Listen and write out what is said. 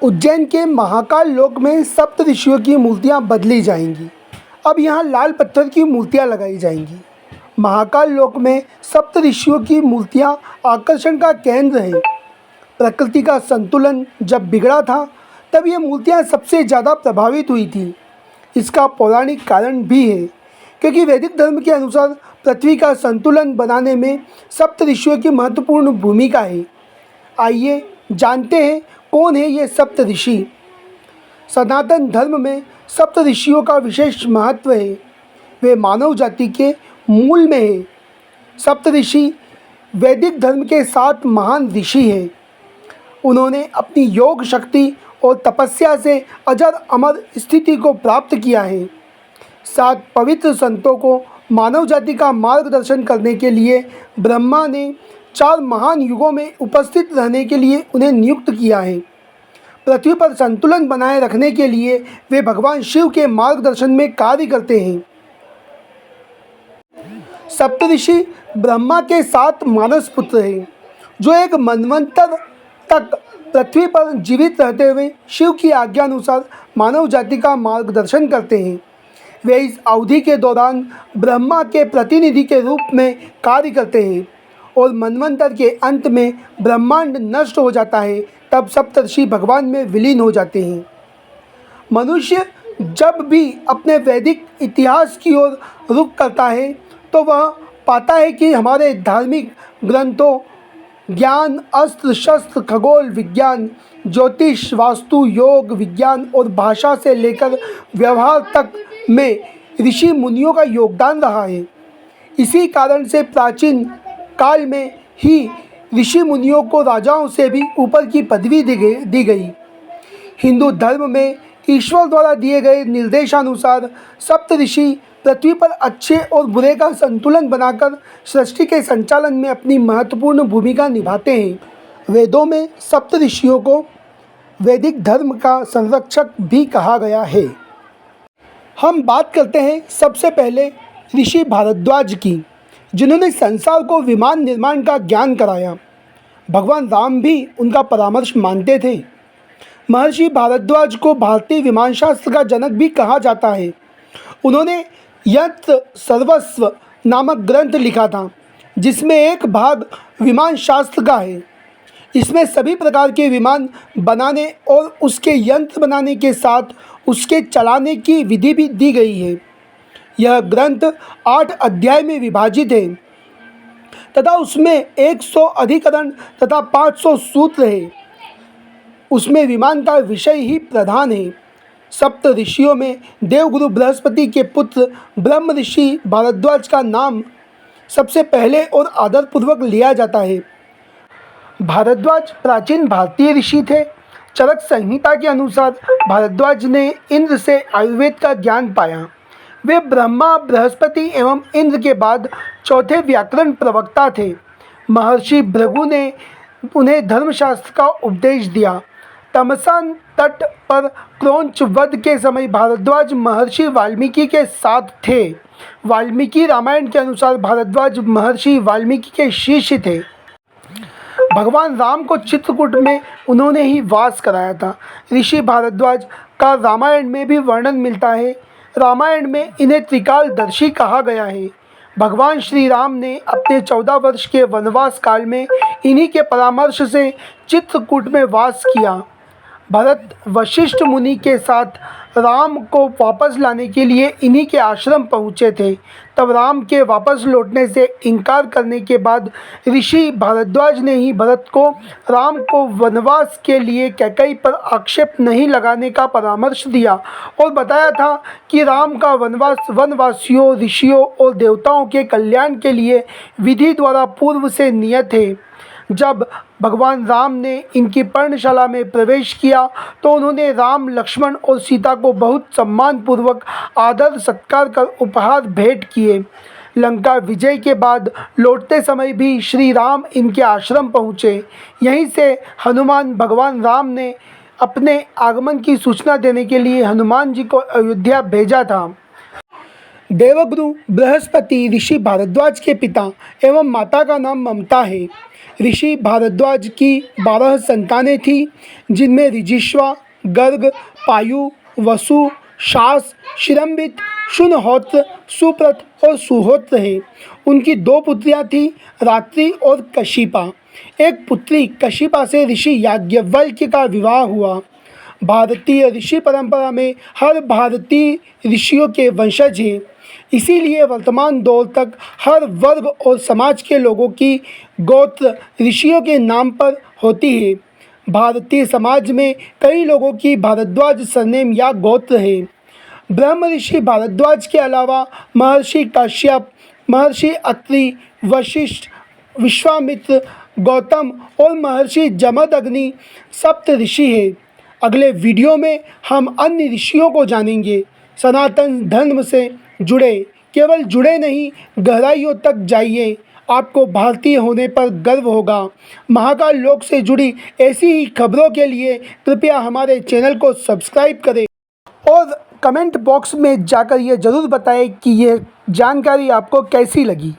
उज्जैन के महाकाल लोक में सप्त ऋषियों की मूर्तियां बदली जाएंगी। अब यहां लाल पत्थर की मूर्तियां लगाई जाएंगी। महाकाल लोक में सप्त ऋषियों की मूर्तियां आकर्षण का केंद्र हैं। प्रकृति का संतुलन जब बिगड़ा था तब ये मूर्तियां सबसे ज़्यादा प्रभावित हुई थी। इसका पौराणिक कारण भी है, क्योंकि वैदिक धर्म के अनुसार पृथ्वी का संतुलन बनाने में सप्त ऋषियों की महत्वपूर्ण भूमिका है। आइए जानते हैं कौन है ये सप्त ऋषि। सनातन धर्म में सप्त ऋषियों का विशेष महत्व है। वे मानव जाति के मूल में है। सप्त ऋषि वैदिक धर्म के 7 महान ऋषि हैं। उन्होंने अपनी योग शक्ति और तपस्या से अजर अमर स्थिति को प्राप्त किया है। 7 पवित्र संतों को मानव जाति का मार्गदर्शन करने के लिए ब्रह्मा ने 4 महान युगों में उपस्थित रहने के लिए उन्हें नियुक्त किया है। पृथ्वी पर संतुलन बनाए रखने के लिए वे भगवान शिव के मार्गदर्शन में कार्य करते हैं। सप्तऋषि ब्रह्मा के 7 मानस पुत्र हैं, जो एक मनवंतर तक पृथ्वी पर जीवित रहते हुए शिव की आज्ञानुसार मानव जाति का मार्गदर्शन करते हैं। वे इस अवधि के दौरान ब्रह्मा के प्रतिनिधि के रूप में कार्य करते हैं और मनवंतर के अंत में ब्रह्मांड नष्ट हो जाता है, तब सप्तऋषि भगवान में विलीन हो जाते हैं। मनुष्य जब भी अपने वैदिक इतिहास की ओर रुख करता है तो वह पाता है कि हमारे धार्मिक ग्रंथों ज्ञान, अस्त्र शस्त्र, खगोल विज्ञान, ज्योतिष, वास्तु, योग विज्ञान और भाषा से लेकर व्यवहार तक में ऋषि मुनियों का योगदान रहा है। इसी कारण से प्राचीन काल में ही ऋषि मुनियों को राजाओं से भी ऊपर की पदवी दी गई। हिंदू धर्म में ईश्वर द्वारा दिए गए निर्देशानुसार सप्त ऋषि पृथ्वी पर अच्छे और बुरे का संतुलन बनाकर सृष्टि के संचालन में अपनी महत्वपूर्ण भूमिका निभाते हैं। वेदों में सप्त ऋषियों को वैदिक धर्म का संरक्षक भी कहा गया है। हम बात करते हैं सबसे पहले ऋषि भारद्वाज की, जिन्होंने संसार को विमान निर्माण का ज्ञान कराया। भगवान राम भी उनका परामर्श मानते थे। महर्षि भारद्वाज को भारतीय विमान शास्त्र का जनक भी कहा जाता है। उन्होंने यंत्र सर्वस्व नामक ग्रंथ लिखा था, जिसमें एक भाग विमान शास्त्र का है। इसमें सभी प्रकार के विमान बनाने और उसके यंत्र बनाने के साथ उसके चलाने की विधि भी दी गई है। यह ग्रंथ 8 अध्याय में विभाजित है तथा उसमें 100 अधिकरण तथा 500 सूत्र है। उसमें विमान का विषय ही प्रधान है। सप्त ऋषियों में देवगुरु बृहस्पति के पुत्र ब्रह्म ऋषि भारद्वाज का नाम सबसे पहले और आदरपूर्वक लिया जाता है। भारद्वाज प्राचीन भारतीय ऋषि थे। चरक संहिता के अनुसार भारद्वाज ने इंद्र से आयुर्वेद का ज्ञान पाया। वे ब्रह्मा, बृहस्पति एवं इंद्र के बाद चौथे व्याकरण प्रवक्ता थे। महर्षि भृगु ने उन्हें धर्मशास्त्र का उपदेश दिया। तमसान तट पर क्रौंच वध के समय भारद्वाज महर्षि वाल्मीकि के साथ थे। वाल्मीकि रामायण के अनुसार भारद्वाज महर्षि वाल्मीकि के शिष्य थे। भगवान राम को चित्रकूट में उन्होंने ही वास कराया था। ऋषि भारद्वाज का रामायण में भी वर्णन मिलता है। रामायण में इन्हें त्रिकालदर्शी कहा गया है। भगवान श्री राम ने अपने 14 वर्ष के वनवास काल में इन्हीं के परामर्श से चित्रकूट में वास किया। भरत वशिष्ठ मुनि के साथ राम को वापस लाने के लिए इन्हीं के आश्रम पहुँचे थे। तब राम के वापस लौटने से इनकार करने के बाद ऋषि भारद्वाज ने ही भरत को राम को वनवास के लिए कैकेयी पर आक्षेप नहीं लगाने का परामर्श दिया और बताया था कि राम का वनवास वनवासियों, ऋषियों और देवताओं के कल्याण के लिए विधि द्वारा पूर्व से नियत है। जब भगवान राम ने इनकी पर्णशाला में प्रवेश किया तो उन्होंने राम, लक्ष्मण और सीता को बहुत सम्मानपूर्वक आदर सत्कार कर उपहार भेंट किए। लंका विजय के बाद लौटते समय भी श्री राम इनके आश्रम पहुँचे। यहीं से हनुमान भगवान राम ने अपने आगमन की सूचना देने के लिए हनुमान जी को अयोध्या भेजा था। देवगुरु बृहस्पति ऋषि भारद्वाज के पिता एवं माता का नाम ममता है। ऋषि भारद्वाज की 12 संतानें थीं, जिनमें ऋजिश्वा, गर्ग, पायु, वसु, शास, शिरम्बित, शुनहोत्र, सुप्रत और सुहोत्र हैं। उनकी 2 पुत्रियां थीं, रात्रि और कशिपा। एक पुत्री कशिपा से ऋषि याज्ञवल्क्य का विवाह हुआ। भारतीय ऋषि परंपरा में हर भारतीय ऋषियों के वंशज हैं। इसीलिए वर्तमान दौर तक हर वर्ग और समाज के लोगों की गोत्र ऋषियों के नाम पर होती है। भारतीय समाज में कई लोगों की भारद्वाज सरनेम या गोत्र है। ब्रह्म ऋषि भारद्वाज के अलावा महर्षि कश्यप, महर्षि अत्रि, वशिष्ठ, विश्वामित्र, गौतम और महर्षि जमदग्नि सप्त ऋषि हैं। अगले वीडियो में हम अन्य ऋषियों को जानेंगे। सनातन धर्म से जुड़े, केवल जुड़े नहीं, गहराइयों तक जाइए, आपको भारतीय होने पर गर्व होगा। महाकाल लोक से जुड़ी ऐसी ही खबरों के लिए कृपया हमारे चैनल को सब्सक्राइब करें और कमेंट बॉक्स में जाकर ये ज़रूर बताएं कि ये जानकारी आपको कैसी लगी।